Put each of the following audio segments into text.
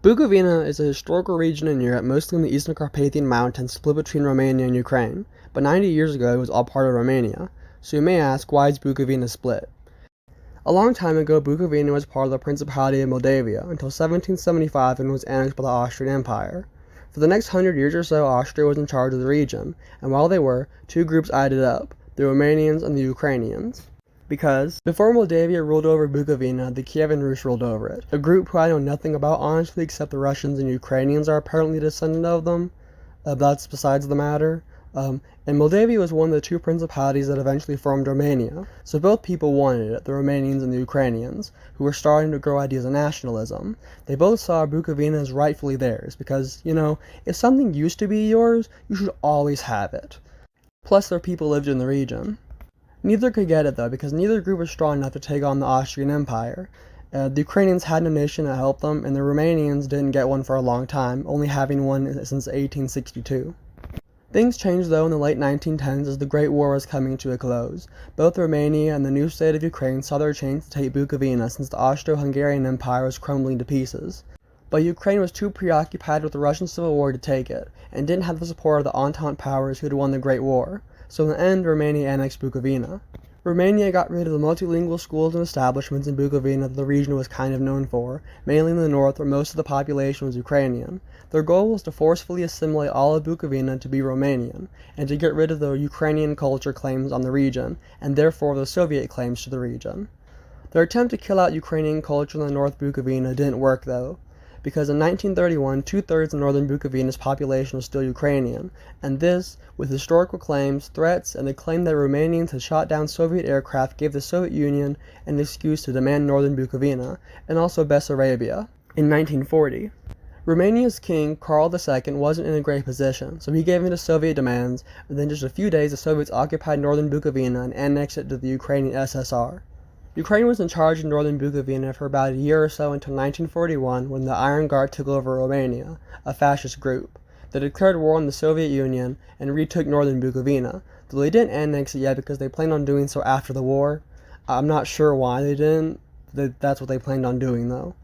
Bukovina is a historical region in Europe, mostly in the Eastern Carpathian Mountains, split between Romania and Ukraine. But 90 years ago, it was all part of Romania. So you may ask, why is Bukovina split? A long time ago, Bukovina was part of the Principality of Moldavia until 1775 and was annexed by the Austrian Empire. For the next 100 years or so, Austria was in charge of the region, and while they were, two groups added up, the Romanians and the Ukrainians. Because before Moldavia ruled over Bukovina, the Kievan Rus ruled over it, a group who I know nothing about honestly, except the Russians and Ukrainians are apparently descendant of them. That's besides the matter. And Moldavia was one of the two principalities that eventually formed Romania. So both people wanted it, the Romanians and the Ukrainians, who were starting to grow ideas of nationalism. They both saw Bukovina as rightfully theirs, because, if something used to be yours, you should always have it. Plus their people lived in the region. Neither could get it though, because neither group was strong enough to take on the Austrian Empire. The Ukrainians had no nation to help them, and the Romanians didn't get one for a long time, only having one since 1862. Things changed though in the late 1910s as the Great War was coming to a close. Both Romania and the new state of Ukraine saw their chance to take Bukovina since the Austro-Hungarian Empire was crumbling to pieces. But Ukraine was too preoccupied with the Russian Civil War to take it, and didn't have the support of the Entente powers who had won the Great War. So in the end, Romania annexed Bukovina. Romania got rid of the multilingual schools and establishments in Bukovina that the region was kind of known for, mainly in the north where most of the population was Ukrainian. Their goal was to forcefully assimilate all of Bukovina to be Romanian, and to get rid of the Ukrainian culture claims on the region, and therefore the Soviet claims to the region. Their attempt to kill out Ukrainian culture in the North Bukovina didn't work though, because in 1931, 2/3 of northern Bukovina's population was still Ukrainian, and this, with historical claims, threats, and the claim that Romanians had shot down Soviet aircraft, gave the Soviet Union an excuse to demand northern Bukovina, and also Bessarabia, in 1940. Romania's king, Karl II, wasn't in a great position, so he gave in to Soviet demands, and then just a few days the Soviets occupied northern Bukovina and annexed it to the Ukrainian SSR. Ukraine was in charge of northern Bukovina for about a year or so until 1941 when the Iron Guard took over Romania, a fascist group. They declared war on the Soviet Union and retook northern Bukovina, though they didn't annex it yet because they planned on doing so after the war. I'm not sure why they didn't. That's what they planned on doing though.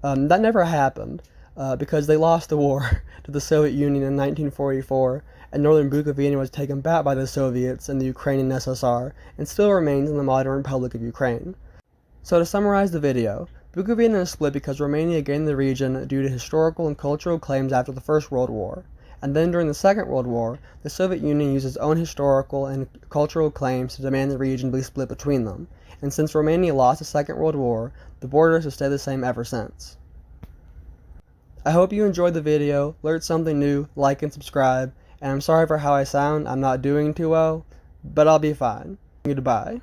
That never happened because they lost the war to the Soviet Union in 1944, and northern Bukovina was taken back by the Soviets and the Ukrainian SSR, and still remains in the modern Republic of Ukraine. So to summarize the video, Bukovina is split because Romania gained the region due to historical and cultural claims after the First World War, and then during the Second World War, the Soviet Union used its own historical and cultural claims to demand the region be split between them, and since Romania lost the Second World War, the borders have stayed the same ever since. I hope you enjoyed the video, learned something new, like and subscribe, and I'm sorry for how I sound. I'm not doing too well, but I'll be fine. Goodbye.